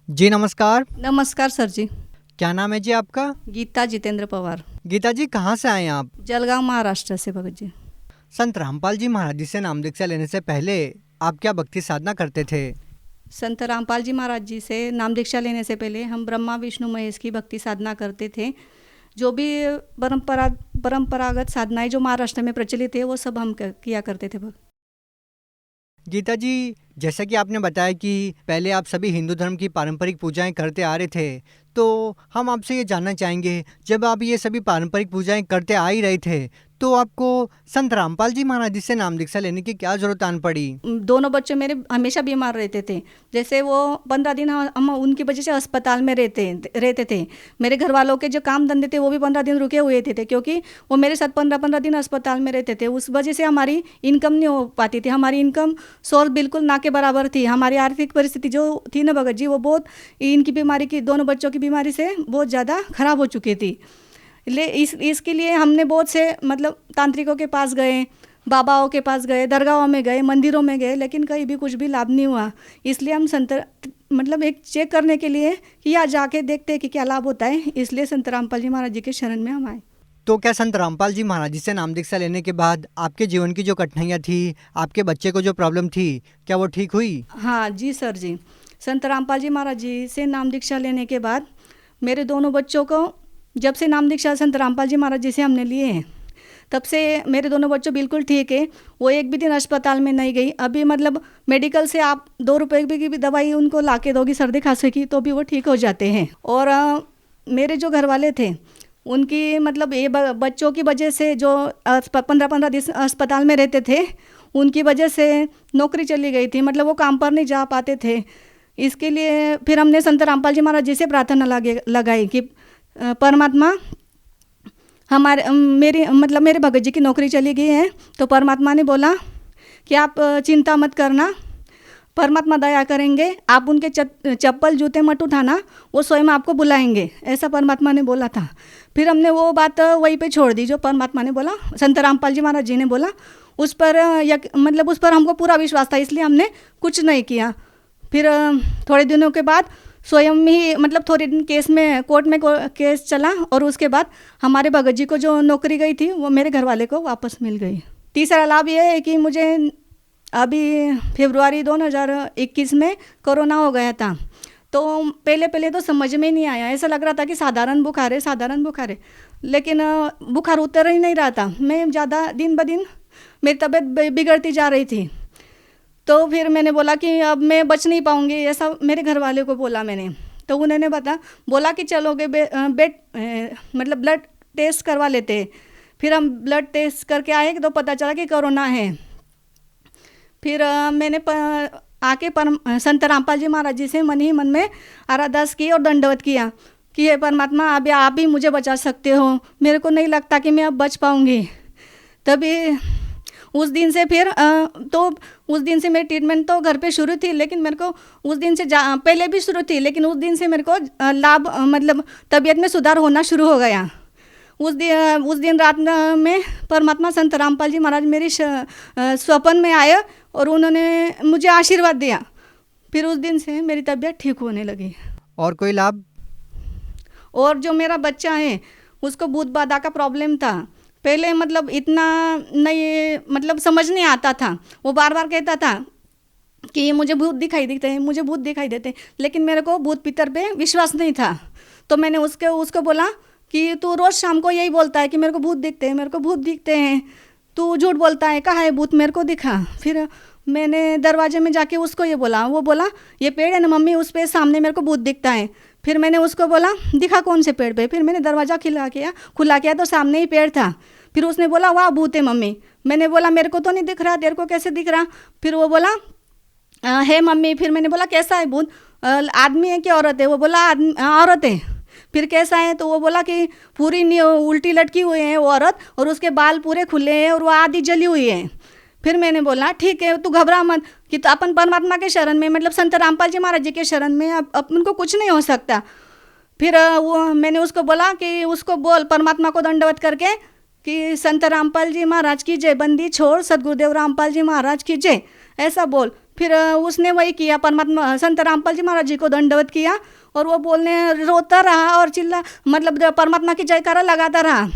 जी नमस्कार। नमस्कार सर जी। क्या नाम है जी आपका? गीता जितेंद्र पवार। गीता जी कहाँ से आए हैं आप? जलगांव महाराष्ट्र से भगत जी। संत रामपाल जी महाराज जी से नाम दीक्षा लेने से पहले आप क्या भक्ति साधना करते थे? संत रामपाल जी महाराज जी से नाम दीक्षा लेने से पहले हम ब्रह्मा विष्णु महेश की भक्ति साधना करते थे। जो भी परंपरागत साधनाएं जो महाराष्ट्र में प्रचलित है वो सब हम किया करते थे भगत। गीता जी, जैसा कि आपने बताया कि पहले आप सभी हिंदू धर्म की पारंपरिक पूजाएं करते आ रहे थे, तो हम आपसे ये जानना चाहेंगे, जब आप ये सभी पारंपरिक पूजाएं करते आ ही रहे थे, तो आपको संत रामपाल जी महाराज जी से नाम दीक्षा लेने की क्या जरूरत आन पड़ी? दोनों बच्चे मेरे हमेशा बीमार रहते थे। जैसे वो 15 दिन हम उनकी वजह से अस्पताल में रहते थे। मेरे घर वालों के जो काम धंधे थे वो भी 15 दिन रुके हुए थे क्योंकि वो मेरे साथ 15-15 दिन अस्पताल में रहते थे। उस वजह से हमारी इनकम नहीं हो पाती थी। हमारी इनकम सोर्स बिल्कुल ना के बराबर थी। हमारी आर्थिक परिस्थिति जो थी ना भगत जी, वो बहुत इनकी बीमारी की, दोनों बच्चों की बीमारी से बहुत ज़्यादा खराब हो चुकी थी। इसके लिए हमने बहुत से मतलब तांत्रिकों के पास गए, बाबाओं के पास गए, दरगाहों में गए, मंदिरों में गए, लेकिन कहीं भी कुछ भी लाभ नहीं हुआ। इसलिए हम मतलब एक चेक करने के लिए कि यहाँ जाके देखते हैं कि क्या लाभ होता है, इसलिए संत रामपाल जी महाराज जी के शरण में हम आए। तो क्या संत रामपाल जी महाराज जी से नाम दीक्षा लेने के बाद आपके जीवन की जो कठिनाइयाँ थी, आपके बच्चे को जो प्रॉब्लम थी, क्या वो ठीक हुई? हाँ जी सर जी। संत रामपाल जी महाराज जी से नाम दीक्षा लेने के बाद मेरे दोनों बच्चों को, जब से नाम दीक्षा संत रामपाल जी महाराज जी से हमने लिए हैं, तब से मेरे दोनों बच्चों बिल्कुल ठीक है। वो एक भी दिन अस्पताल में नहीं गई। अभी मतलब मेडिकल से आप 2 रुपए की भी दवाई उनको ला के दोगी सर्दी खांसी की तो भी वो ठीक हो जाते हैं। और मेरे जो घर वाले थे उनकी मतलब ये बच्चों की वजह से जो 15-15 दिन अस्पताल में रहते थे, उनकी वजह से नौकरी चली गई थी। मतलब वो काम पर नहीं जा पाते थे। इसके लिए फिर हमने संत रामपाल जी महाराज जी से प्रार्थना लगाई कि परमात्मा, मेरे भगत जी की नौकरी चली गई है, तो परमात्मा ने बोला कि आप चिंता मत करना, परमात्मा दया करेंगे, आप उनके चप्पल जूते मत उठाना, वो स्वयं आपको बुलाएंगे, ऐसा परमात्मा ने बोला था। फिर हमने वो बात वहीं पे छोड़ दी जो परमात्मा ने बोला, संत रामपाल जी महाराज जी ने बोला, उस पर उस पर हमको पूरा विश्वास था, इसलिए हमने कुछ नहीं किया। फिर थोड़े दिनों के बाद स्वयं ही मतलब थोड़े दिन कोर्ट में केस चला और उसके बाद हमारे भगत जी को जो नौकरी गई थी वो मेरे घर वाले को वापस मिल गई। तीसरा लाभ ये है कि मुझे अभी फरवरी 2021 में कोरोना हो गया था। तो पहले तो समझ में नहीं आया, ऐसा लग रहा था कि साधारण बुखार है, लेकिन बुखार उतर ही नहीं रहा था। मैं ज़्यादा दिन ब दिन मेरी तबीयत बिगड़ती जा रही थी। तो फिर मैंने बोला कि अब मैं बच नहीं पाऊँगी, ऐसा मेरे घर वाले को बोला मैंने। तो उन्होंने बोला कि चलोगे मतलब ब्लड टेस्ट करवा लेते। फिर हम ब्लड टेस्ट करके आए तो पता चला कि कोरोना है। फिर मैंने संत रामपाल जी महाराज जी से मन ही मन में आराधना की और दंडवत किया कि हे परमात्मा, अब आप ही मुझे बचा सकते हो, मेरे को नहीं लगता कि मैं अब बच पाऊँगी। तभी उस दिन से मेरी ट्रीटमेंट तो घर पे शुरू थी, लेकिन मेरे को उस दिन से पहले भी शुरू थी, लेकिन उस दिन से मेरे को लाभ मतलब तबीयत में सुधार होना शुरू हो गया। उस दिन रात में परमात्मा संत रामपाल जी महाराज मेरी स्वप्न में आए और उन्होंने मुझे आशीर्वाद दिया। फिर उस दिन से मेरी तबीयत ठीक होने लगी। और कोई लाभ? और जो मेरा बच्चा है उसको भूत बाधा का प्रॉब्लम था। पहले मतलब इतना नहीं, मतलब समझ नहीं आता था। वो बार बार कहता था कि मुझे भूत दिखाई देते, लेकिन मेरे को भूत पितर पे विश्वास नहीं था। तो मैंने उसको बोला कि तू रोज़ शाम को यही बोलता है कि मेरे को भूत दिखते हैं, तू झूठ बोलता है, कहाँ है भूत, मेरे को दिखा। फिर मैंने दरवाजे में जाके उसको ये बोला, वो बोला ये पेड़ है ना मम्मी, उस पे सामने मेरे को भूत दिखता है। फिर मैंने उसको बोला दिखा कौन से पेड़ पे। फिर मैंने दरवाज़ा खुला किया तो सामने ही पेड़ था। फिर उसने बोला वाह भूत है मम्मी। मैंने बोला मेरे को तो नहीं दिख रहा, तेरे को कैसे दिख रहा? फिर वो बोला है मम्मी। फिर मैंने बोला कैसा है भूत, आदमी है कि औरत है? वो बोला औरत है। फिर कैसा है? तो वो बोला कि पूरी उल्टी लटकी हुई है वो औरत, और उसके बाल पूरे खुले हैं और वो आधी जली हुई है। फिर मैंने बोला ठीक है, तू घबरा मत, कि तो अपन परमात्मा के शरण में, मतलब संत रामपाल जी महाराज जी के शरण में अपन को कुछ नहीं हो सकता। फिर मैंने उसको बोला कि उसको बोल परमात्मा को दंडवत करके कि संत रामपाल जी महाराज की जय, बंदी छोड़ सदगुरुदेव रामपाल जी महाराज की जय, ऐसा बोल। फिर उसने वही किया, परमात्मा संत रामपाल जी महाराज जी को दंडवत किया और वो बोलने रोता रहा और चिल्ला मतलब परमात्मा की जयकारा लगाता रहा।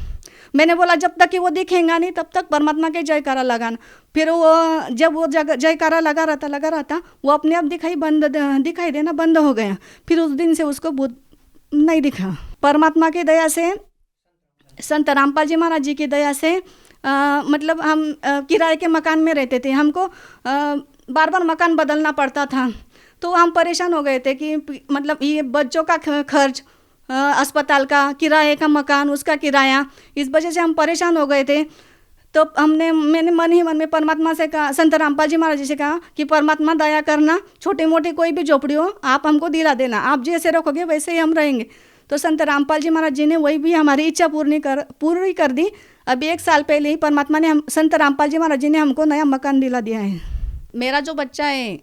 मैंने बोला जब तक कि वो दिखेगा नहीं तब तक परमात्मा के जयकारा लगाना। फिर वो जब वो जयकारा लगा रहा था वो अपने आप दिखाई देना बंद हो गया। फिर उस दिन से उसको भूत नहीं दिखा। परमात्मा की दया से, संत रामपाल जी महाराज जी की दया से मतलब हम किराए के मकान में रहते थे, हमको बार बार मकान बदलना पड़ता था। तो हम परेशान हो गए थे कि मतलब ये बच्चों का खर्च, अस्पताल का किराए का मकान, उसका किराया, इस वजह से हम परेशान हो गए थे। तो मैंने मन ही मन में परमात्मा से कहा, संत रामपाल जी महाराज जी से कहा कि परमात्मा दया करना, छोटी मोटी कोई भी झोपड़ी हो आप हमको दिला देना, आप जैसे रखोगे वैसे ही हम रहेंगे। तो संत रामपाल जी महाराज जी ने वही भी हमारी इच्छा पूरी कर दी। अभी 1 साल पहले ही परमात्मा ने संत रामपाल जी महाराज जी ने हमको नया मकान दिला दिया है। मेरा जो बच्चा है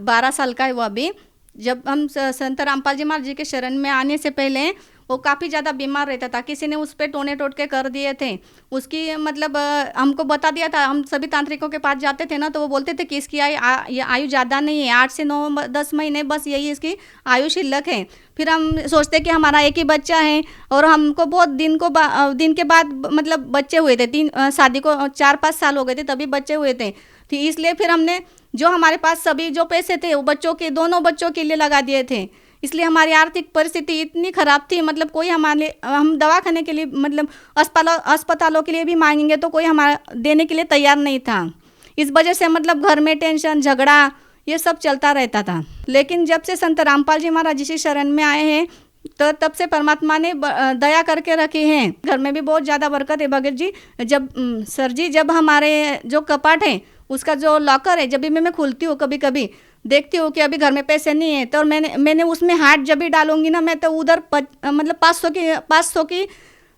12 साल का है, वो अभी जब हम संत रामपाल जी महाराज जी के शरण में आने से पहले वो काफ़ी ज़्यादा बीमार रहता था। किसी ने उस पर टोने टोटके कर दिए थे, उसकी मतलब हमको बता दिया था। हम सभी तांत्रिकों के पास जाते थे ना, तो वो बोलते थे कि इसकी आयु ज़्यादा नहीं है, 8 से 9-10 महीने बस यही इसकी आयु शिल्लक है। फिर हम सोचते कि हमारा एक ही बच्चा है और हमको बहुत दिन के बाद मतलब बच्चे हुए थे। शादी को 4-5 साल हो गए थे तभी बच्चे हुए थे। इसलिए फिर हमने जो हमारे पास सभी जो पैसे थे वो दोनों बच्चों के लिए लगा दिए थे। इसलिए हमारी आर्थिक परिस्थिति इतनी ख़राब थी, मतलब कोई हम दवाखाने के लिए मतलब अस्पतालों के लिए भी मांगेंगे तो कोई हमारा देने के लिए तैयार नहीं था। इस वजह से मतलब घर में टेंशन, झगड़ा ये सब चलता रहता था। लेकिन जब से संत रामपाल जी महाराज जी की शरण में आए हैं तो तब से परमात्मा ने दया करके रखे हैं। घर में भी बहुत ज़्यादा बरकत है भगत जी। जब हमारे जो कपाट है उसका जो लॉकर है, जब भी मैं खोलती हूँ कभी कभी देखती हूँ कि अभी घर में पैसे नहीं है, तो मैंने उसमें हाथ जब भी डालूंगी ना, मैं तो उधर मतलब 500 की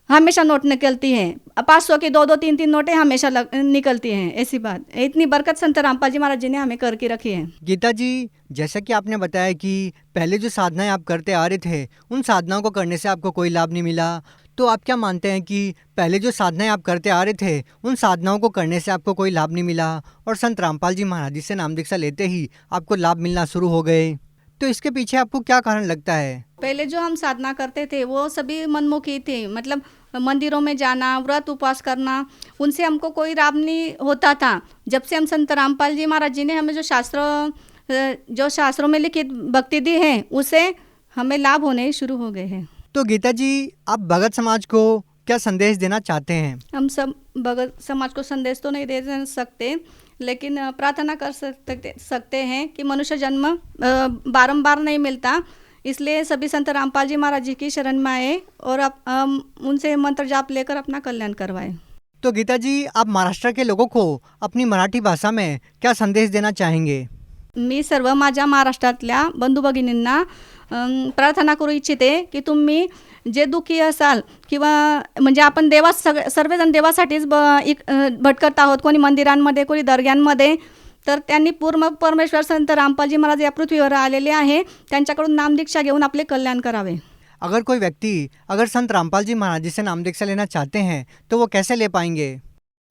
हमेशा नोट निकलती है। 500 की 2-2, 3-3 नोटें हमेशा निकलती हैं। ऐसी बात, इतनी बरकत संत रामपाल जी महाराज जी ने हमें करके रखी है। गीता जी, जैसा कि आपने बताया कि पहले जो साधनाएं आप करते आ रहे थे उन साधनाओं को करने से आपको कोई लाभ नहीं मिला, तो आप क्या मानते हैं कि पहले जो साधनाएं आप करते आ रहे थे उन साधनाओं को करने से आपको कोई लाभ नहीं मिला और संत रामपाल जी महाराज जी से नाम दीक्षा लेते ही आपको लाभ मिलना शुरू हो गए, तो इसके पीछे आपको क्या कारण लगता है? पहले जो हम साधना करते थे वो सभी मनमुखी थे, मतलब मंदिरों में जाना, व्रत उपवास करना, उनसे हमको कोई लाभ नहीं होता था। जब से हम संत रामपाल जी महाराज जी ने हमें जो शास्त्रों में लिखित भक्ति दी है उसे हमें लाभ होने शुरू हो गए हैं। तो गीता जी, आप भगत समाज को क्या संदेश देना चाहते हैं? हम सब भगत समाज को संदेश तो नहीं दे सकते, लेकिन प्रार्थना कर सकते हैं कि मनुष्य जन्म बारंबार नहीं मिलता, इसलिए सभी संत रामपाल जी महाराज जी की शरण में आए और उनसे मंत्र जाप लेकर अपना कल्याण करवाएं। तो गीता जी, आप महाराष्ट्र के लोगों को अपनी मराठी भाषा में क्या संदेश देना चाहेंगे? मी सर्व माझ्या महाराष्ट्रातल्या बंधू भगिनींना प्रार्थना करू इच्छिते की तुम्ही जे दुःखी असाल किंवा म्हणजे आपण सर्वजण देवासाठीच भटकत आहोत, कोणी मंदिरांमध्ये, कोणी दर्ग्यांमध्ये, तर त्यांनी पूर्ण परमेश्वर संत रामपालजी महाराज या पृथ्वीवर आलेले आहे, त्यांच्याकडून नामदीक्षा घेऊन आपले कल्याण करावे। अगर कोई व्यक्ति संत रामपाल जी महाराज जी से नाम दीक्षा लेना चाहते हैं तो वो कैसे ले पाएंगे?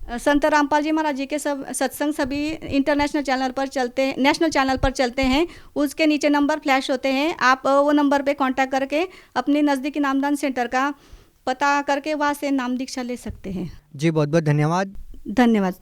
संत रामपाल जी महाराज जी के सब सत्संग सभी नेशनल चैनल पर चलते हैं। उसके नीचे नंबर फ्लैश होते हैं, आप वो नंबर पे कांटेक्ट करके अपने नज़दीकी नामदान सेंटर का पता करके वहाँ से नाम दीक्षा ले सकते हैं। जी, बहुत बहुत धन्यवाद। धन्यवाद।